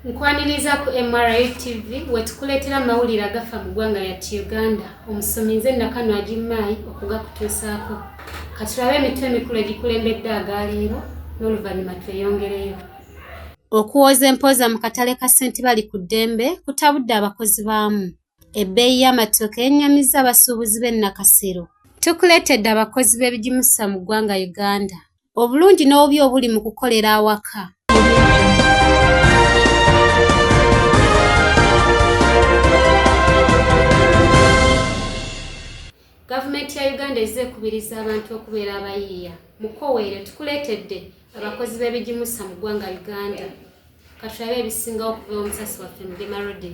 Nkwaniriza ku MRA TV wetukuletera amawulire agafa mu ggwanga lya Uganda omusomi nze Nakano Ajimayi okugakutuusaako katulabe emitwe emikulu egikulembedde agaleero n'oluvannyuma tweyongereyo. Okuwoza empoza mu katale ka Ssentibali ku ddembe kutabudde abakozi baamu. Ebbeeyi y'amatooke yennyamizza abasuubuzi b'e Nakasero. Tukuleetedde abakozi b'ebigimusa mu ggwanga Uganda. Obulungi n'obubi obuli mu kukolera awaka. Gavumenti ya Uganda ezekubiriza abantu okubeera abayiiya. Mukoweere tukuleetedde abakozi b'ebigimusa mu ggwanga Uganda. Katulabe ebisingawo okuva omusasi waffe mu Gemarodi.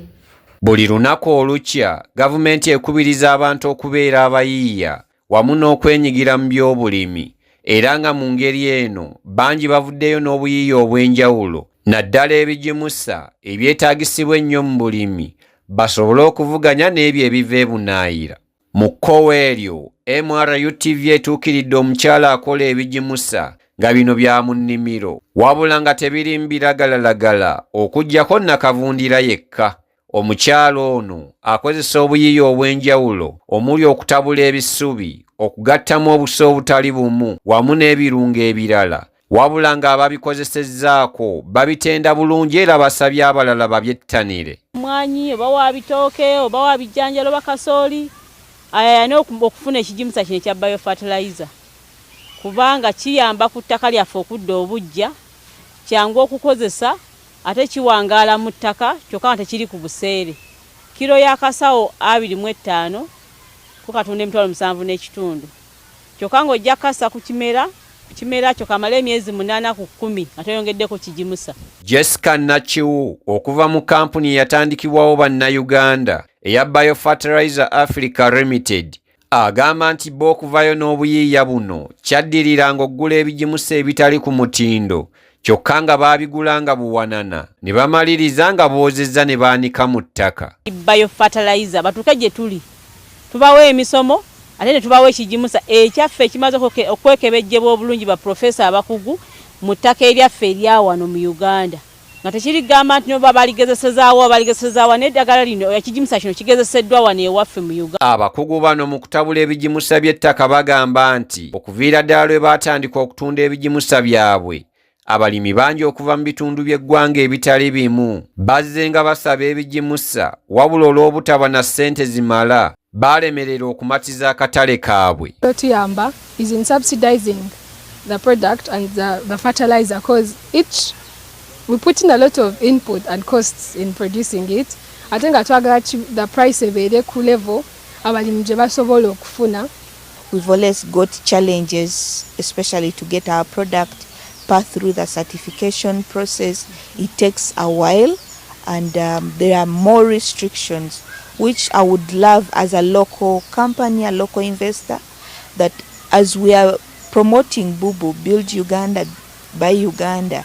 Buli lunaku olukya gavumenti ekubiriza abantu okubeera abayiiya wamu n'okwenyigira mu by'obulimi era nga mu ngeri eno bangi bavuddeyo n'obuyiiya obw'enjawulo naddala ebigimusa ebyetaagisibwa ennyo mu bulimi basobole okuvuganya n'ebyo ebiva ebunaayira. Mu kkowe eryo MRU TV etuukiridde omukyala akola ebigimusa nga bino bya mu nnimiro wabula nga tebirimu biragalalagala okuggyako nakavundira yekka. Omukyala ono akozesa obuyiiya obw'enjawulo omuli okutabula ebisubi okugattamu obusa obutali bumu wamu n'ebirungo ebirala wabula ng'ababikozesezzaako babitenda bulungi era basabye abalala babyettanire. Mwanyi oba wa bitooke oba wa bijjanjalo bakasooli ayayane okufuna ekigimusa kino ekya biofertilizer kubanga kiyamba ku ttaka lyaffe okudda obujja kyangu okukozesa ate kiwangaala mu ttaka kyokka nga tekiri ku buseere. Kiro ya kasawo 25 ku katunda emitwalo 7.5 kyokka ng'ojja kasa ku kimera kyo kamala emyezi 8 ku 10 ate yongeddeko kigimusa. Jessica Nachiwu okuva mu kampuni yatandikibwawo bannayuganda eya Biofertilizer Africa Limited agamba nti bo okuvayo n'obuyiiya buno kyaddiriranga oggula ebigimusa ebitali ku mutindo kyokka nga baabigulanga buwanana ne bamaliriza nga boozezza ne baanika mu ttaka. Biofertilizer batuuke gye tuli tubawo emisomo ate ne tubawo ekigimusa ekyaffe ekimaze okwekebejjebwa obulungi ba profesa abakugu mu ttaka eryaffe eryawano mu Uganda nga tekirigamba nti noba baligezesezaawo n'eddagala lino ekigimusa kino kigezeseddwa wano ewaffe mu Uganda. Abakugu bano mu kutabula ebigimusa by'ettaka bagamba nti okuviira ddala lwe baatandika okutunda ebigimusa byabwe abalimi bangi okuva mu bitundu by'eggwanga ebitali bimu bazze nga basaba ebigimusa wabula olw'obutaba na ssente zimala baalemerera okumatiza akatale kaabwe. Tuyamba is in subsidizing the product and the fertilizer because we put in a lot of input and costs in producing it. I think the price ebeere ku level abalimi gye basobola okufuna. We've always got challenges, especially to get our product pass through the certification process. It takes a while and there are more restrictions which I would love as a local company, a local investor, that as we are promoting Bubu, Build Uganda, by Uganda,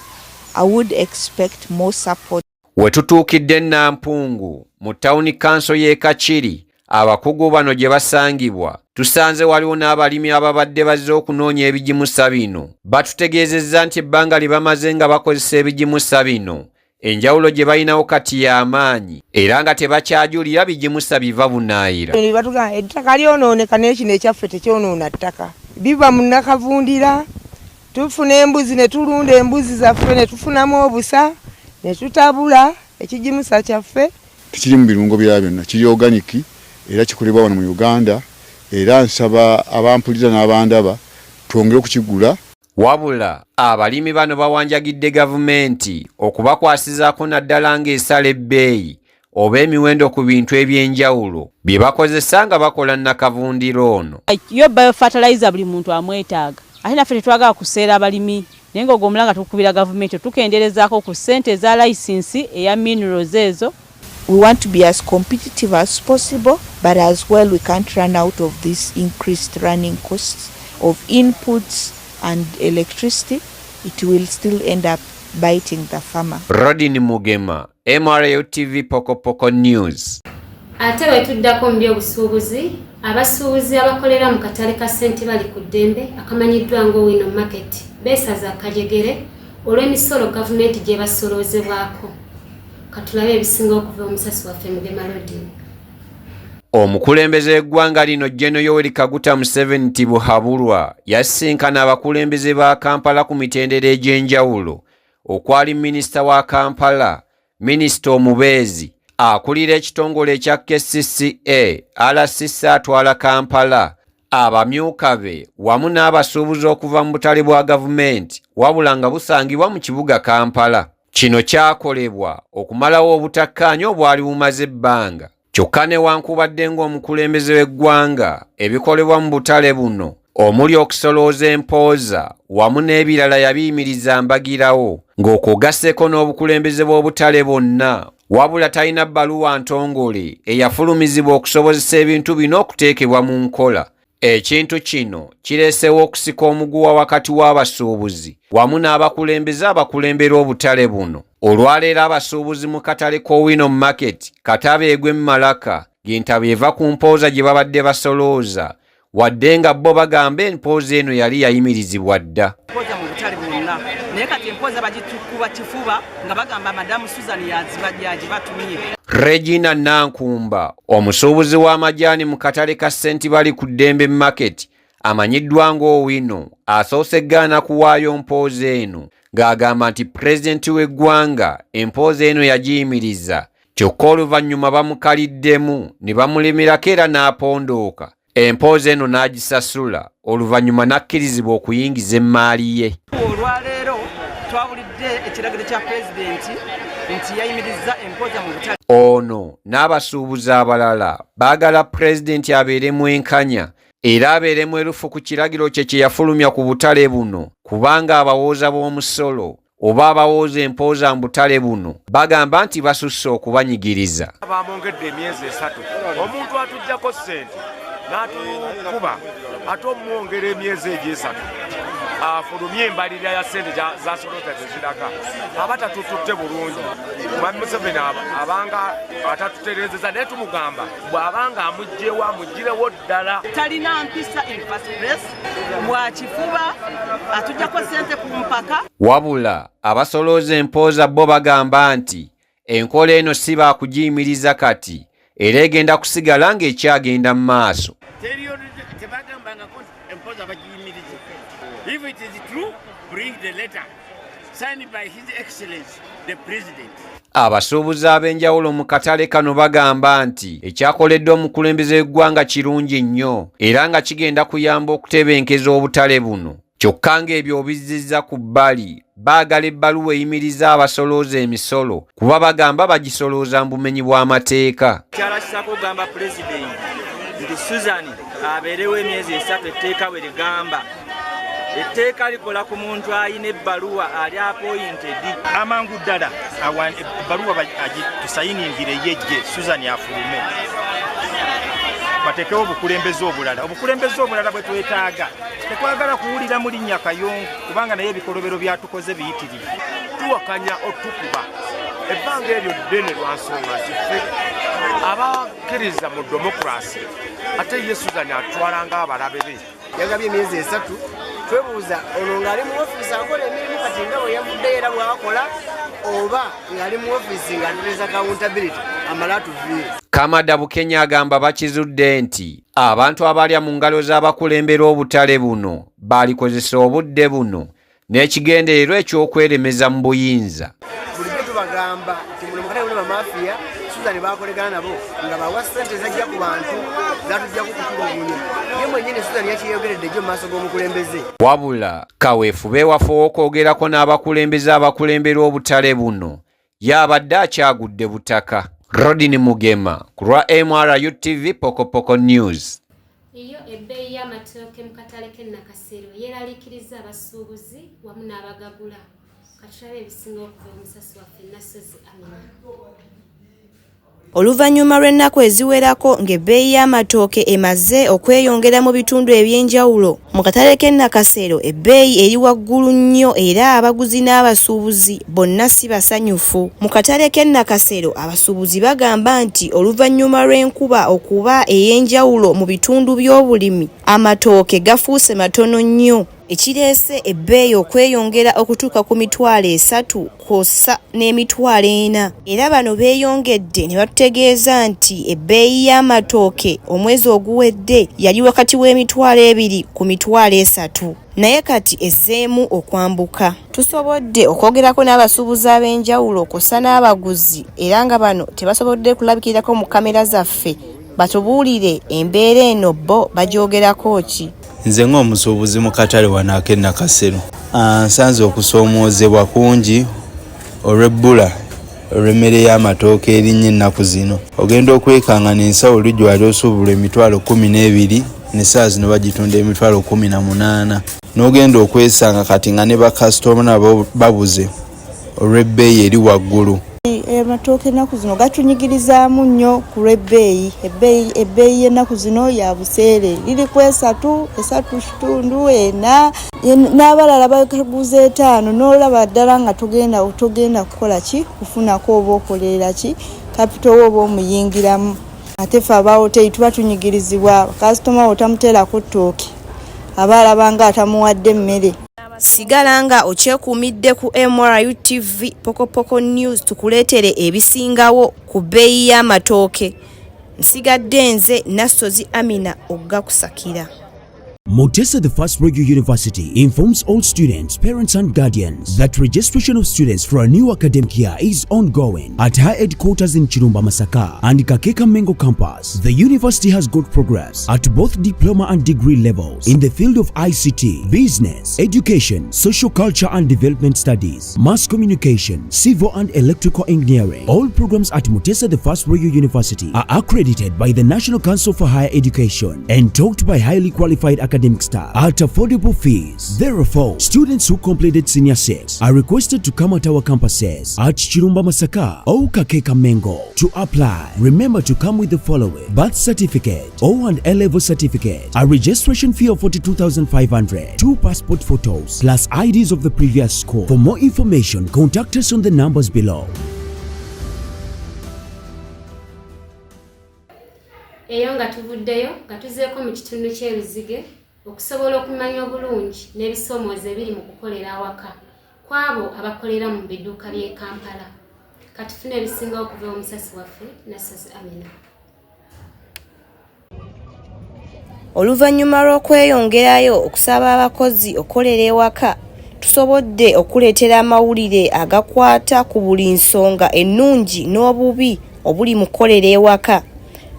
I would expect more support. Wetutuukidde Nampungu mu Town Council y'e Kachiri abakugu bano gye basangibwa tusanze waliwo n'abalimi ababadde bazze okunoonya ebigimusa bino batutegeezezza nti ebbanga lye bamaze nga bakozesa ebigimusa bino enjawulo gye balinawo kati y'amaanyi era nga tebakyajulira bigimusa biva bunaayira. Batugamba ettaka lyonooneka n'ekino ekyaffe tekyonoona ttaka biva mu nakavundira tufuna embuzi ne tulunda embuzi zaffe ne tufunamu obusa ne tutabula ekigimusa kyaffe. Kiri mu birungo bya byonna kiri oganiki era kikolebwa wano mu Uganda era nsaba abampulira n'abandaba twongere okukigula. Wabula abalimi bano bawanjagidde gavumenti okubakwasizaako naddala ng'esala ebbeeyi oba emiwendo ku bintu eby'enjawulo bye bakozesa nga bakola nakavundiro ono. Yo biofertilizer buli muntu amwetaaga ate naffe tetwagala kuseera abalimi naye ng'ogomula nga tukubira gavumenti tukenderezaako ku ssente za license eya minerals ezo. We want to be as competitive as possible, but as well we can't run out of these increased running costs of inputs and electricity. It will still end up biting the farmer. Rodin Mugema, MRU TV Pokopoko News. Ate wetuddako mu by'obusuubuzi abasuubuzi abakolera mu katale ka Ssentibali ku ddembe akamanyiddwa ng'Owino Market beesaza akajegere olw'emisolo gavumenti gye basoloozebwako. katulabe ebisinga okuva omusasi waffe mu Gemalodi. Omukulembeze w'eggwanga lino General Yoweri Kaguta Museveni Tibuhaburwa yasinkana abakulembeze ba Kampala ku mitendera egy'enjawulo okwali minisita wa Kampala, minisita omubeezi akulira ekitongole ekya KCCA RCC atwala Kampala, abamyuka be wamu n'abasuubuzi okuva mu butale bwa gavumenti wabula nga busangibwa mu kibuga Kampala. Kino kyakolebwa okumalawo obutakkaanya obwali bumaze ebbanga. Kyokka newankubadde ng'omukulembeze w'eggwanga ebikolebwa mu butale buno omuli okusolooza empooza wamu n'ebirala yabiyimiriza mbagirawo ng'okugasseko n'obukulembeze bw'obutale bwonna, wabula talina bbaluwa ntongole eyafulumizibwa okusobozesa ebintu bino okuteekebwa mu nkola. Ekintu kino kireesewo okusika omuguwa wakati w'abasuubuzi wamu n'abakulembeze abakulembera obutale buno. Olwaleero abasuubuzi mu katale k'Owino Market katabeegwe mu Malaka g'entabo eva ku mpooza gye babadde basolooza, wadde nga bo bagamba empooza eno yali yayimirizibwa dda. Mpooza mu butale bwonna naye kati empooza bagitukuba kifuba nga bagamba Madamu Susan yagibatumye. Regina Nankumba, omusuubuzi w'amajaani mu katale ka St. Bali ku Dembe Market amanyiddwa ng'Owino, asoose gaana kuwaayo mpooza eno ng'agamba nti pulezidenti w'eggwanga empooza eno yagiyimiriza, kyokka oluvannyuma bamukaliddemu ne bamulemerako era n'apondooka. Empooza eno n'agisasula, oluvannyuma n'akkirizibwa okuyingiza emmaali ye. Olwaleero twawulidde ekiragiro kya pulezidenti nti yayimiriza empooza mu butale. Ono n'abasuubuzi abalala baagala pulezidenti abeeremu enkanya era abeeremu erufu ku kiragiro kye kye yafulumya ku butale buno, kubanga abawooza b'omusolo oba abawooza empooza mu butale buno bagamba nti basusse okubanyigiriza. Bamwongedde emyezi 3, omuntu atuggyako ssente n'atukuba ate omwongera emyezi eg'3 afulumye embalirira ya ssente zasolota teziraga aba tatututte bulungi. Mwami Museveni abanga atatutereezeza naye tumugamba bw'abanga amugjewo amugirewo ddala. Talina mpisa in first place, bwakifuba atuggyako ssente ku mpaka. Wabula abasolooza empooza bo bagamba nti enkola eno si baakugiyimiriza kati era egenda kusigala ng'ekyagenda mu maaso. If it is true, bring the letter signed by His Excellency the President. Abasuubuzi ab'enjawulo mu katale kano bagamba nti ekyakoleddwa omukulembeze w'eggwanga kirungi nnyo era nga kigenda kuyamba okutebenkeza obutale buno. Kyokka ng'ebyo obizizza ku bbali, baagala ebbaluwa eyimiriza abasolooza emisolo kuba bagamba bagisolooza mu bumenyi bw'amateeka. Kyalakisako ogamba pulezidenti nti Susan abeerewo emyezi 3 etteeka we ligamba. Etteeka likola ku muntu ayina ebbaluwa ali appointed. Amangu ddala ebbaluwa tusayiningire yejje Susan afulume. Batekewo obukulembeze obulala. Obukulembeze obulala bwe twetaaga. Tekwagala kuwulira mu linnya Kayongo kubanga naye ebikolobero byatukoze biyitirivu. Tuwakanya otukuba ebbanga eryo ddene lwa nsonga ziffe abakkiriza mu demokurasi ate ye Susan atwalanga abalabe be. Yagabye emyezi 3. Twebuuza ono ng'ali mu ofiisi akola emirimu kati nga bwe yavuddeyo era bw'akola oba ng'ali mu ofiisi ng'atereza accountability amala atuviire. Kamada Bukenya agamba bakizudde nti abantu abalya mu ngalo z'abakulembera obutale buno balikozesa obudde buno n'ekigendererwa eky'okweremeza mu buyinza. Bulijjo tubagamba nti muno mu katale buli bamafiya Susan baakolegana nabo nga bawa ssente zajja ku bantu zatujja kukutulugunya. Ye mwennyini Susan yakiyogeredde ejjo mu maaso g'omukulembeze. Wabula kaweefube wafuba okwogerako n'abakulembeze abakulembera obutale buno y'abadde akyagudde butaka. Rodini Mugema ku lwa MRU TV Pokopoko News. Iyo ebbeeyi y'amatooke mu katale k'e Nakasero yeeraliikiriza abasuubuzi wamu n'abagagula. Katulabe ebisinga okuva omusasi waffe Nasozi Amina. Oluvannyuma lw'ennaku eziwerako ng'ebbeeyi y'amatooke emaze okweyongera mu bitundu eby'enjawulo mu katale k'e Nakasero, ebbeeyi eri waggulu nnyo era abaguzi n'abasuubuzi bonna si basanyufu. Mu katale k'e Nakasero abasuubuzi bagamba nti oluvannyuma lw'enkuba okuba ey'enjawulo mu bitundu by'obulimi, amatooke gafuuse matono nnyo ekireese ebbeeyi okweyongera okutuuka ku $3 kw'ossa n'Emitwalo 4 era bano beeyongedde ne batutegeeza nti ebbeeyi y'amatooke omwezi oguwedde yali wakati w'Emitwalo 2 ku $3 naye kati ezzeemu okwambuka. Tusobodde okwogerako n'abasuubuzi ab'enjawulo kw'ossa n'abaguzi era nga bano tebasobodde kulabikirako mu kamera zaffe batubuulire embeera eno bo bagyogerako ki. Nze ng'omusuubuzi mu katale wano ak'e Nakasero nsanze okusoomoozebwa kungi olw'ebbula olw'emmere y'amatooke erinnya ennaku zino. Ogenda okwekangana ensawo olujja wali osuubulwa $12 ne saa zino bagitunda $18 n'ogenda okwesanga kati nga ne bakasitoma nabo babuze olw'ebbeeyi eri waggulu. Amatooke ennaku zino gatunyigirizaamu nnyo ku lw'ebbeeyi. Ebbeeyi ennaku zino ya buseere liri ku 3, 3.4 n'abalala bakaguza 5 n'olaba ddala nga togenda kukola ki kufunako oba okolera ki kapito oba omuyingiramu. Ate ffe abahoteri tuba tunyigirizibwa kasitoma otamuteerako ttooke aba alaba nga atamuwadde emmere. Sigala nga okyekuumidde ku MRU TV Pokopoko News tukuleetere ebisingawo ku bbeeyi y'amatooke. Nsigadde nze Nasozi Amina Oggakusakira. Mutesa the First Radio University informs all students, parents and guardians that registration of students for a new academic year is ongoing at her headquarters in Chirumba Masaka and Kakeka Mengo campus. The university has got progress at both diploma and degree levels in the field of ICT, business, education, social culture and development studies, mass communication, civil and electrical engineering. All programs at Mutesa the First Radio University are accredited by the National Council for Higher Education and taught by highly qualified academic staff at affordable fees. Therefore, students who completed Senior 6 are requested to come at our campuses at Chirumba Masaka or Kakeka Mengo to apply. Remember to come with the following: birth certificate, O and A-level certificate, a registration fee of 42,500, 2 passport photos plus IDs of the previous school. For more information, contact us on the numbers below. Eyo nga tuvuddeyo nga tuzeeko mu kitundu ky'Eruzige okusobola okumanya obulungi n'ebisoomoozo ebiri mu kukolera awaka kw'abo abakolera mu bidduuka by'e Kampala. Katufune ebisingawo okuva omusasi waffe Nasozi Amina. Oluvannyuma lw'okweyongerayo okusaba abakozi okukolera ewaka, tusobodde okuleetera amawulire agakwata ku buli nsonga ennungi n'obubi obuli mu kukolera ewaka.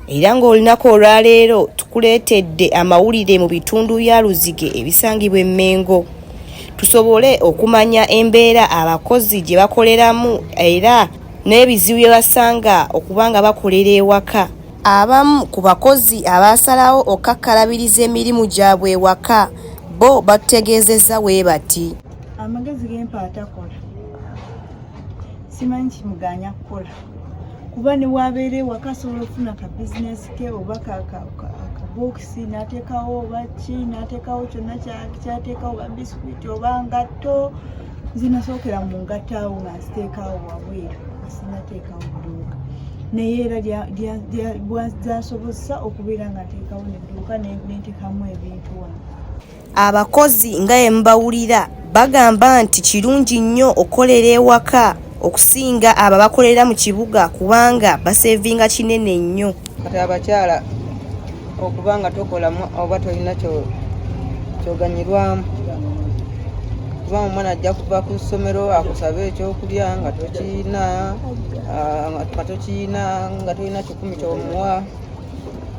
Era ng'olunaku olwaleero tukuleetedde amawulire mu bitundu bya Luzige ebisangibwa e Mengo. Tusobole okumanya embeera abakozi gye bakoleramu era n'ebizibu bye basanga okuba nga bakolera ewaka. Abamu ku bakozi abaasalawo okukakkalabiriza emirimu gyabwe ewaka bo batutegeezezza bwe bati. Amagezi g'empaatakola simanyi kimuganya kukola kuba ne wabeera ewaka asobola okufuna ka bizinesi ke oba kabokisi n'ateekawo oba ki n'ateekawo kyonna kyateekawo oba bisikuiti oba ngatto. Nze nasookera mu ngatto awo nga nziteekawo wabweru sinateekawo dduuka naye era lyasobozesa okubeera nga nteekawo n'edduuka n'enteekamu ebintu wano. Abakozi nga embawulira bagamba nti kirungi nnyo okukolera ewaka okusinga abo bakolera mu kibuga kubanga basevinga kinene nnyo. Kati abakyala okubanga tokolamu oba tolina kyoganyirwamu kuba omwana ajja kuva ku ssomero akusaba ekyokulya nga tokiina nga tolina 10 kyomuwa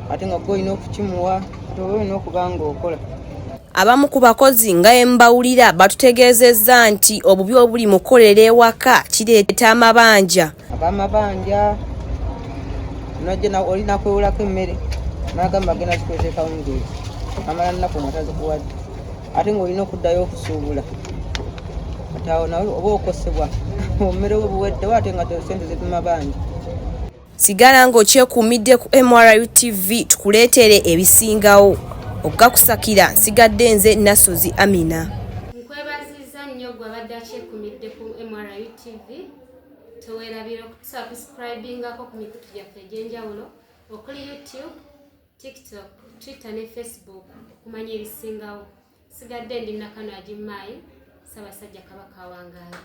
ate nga gwe olina okukimuwa ate oba olina okuba ng'okola. Abamu ku bakozi nga embawulira batutegeezezza nti obubi obuli mu kukolera ewaka kireeta amabanja. Ab'amabanja najja olina kwewulako emmere n'agamba agenda kikweteekawo ngeri amala nnaku nga tazikuwadde ate ng'olina okuddayo okusuubula kati awo nawe oba okosebwa ommere we buweddewo ate nga sente z'emabanja. Sigala ng'okyekuumidde ku MRU TV tukuleetere ebisingawo. Oggakusakira nsigadde nze Nasozi Amina. Nkwebaziza nnyo gwe abadde akyekuumidde ku MRU TV. Towerabira okusubscribingako ku mikutu gyaffe egy'enjawulo okuli YouTube, TikTok, Twitter ne Facebook okumanya ebisingawo. sigadde ndi Nakano Ajimayi Ssaabasajja Kabaka Wangaali.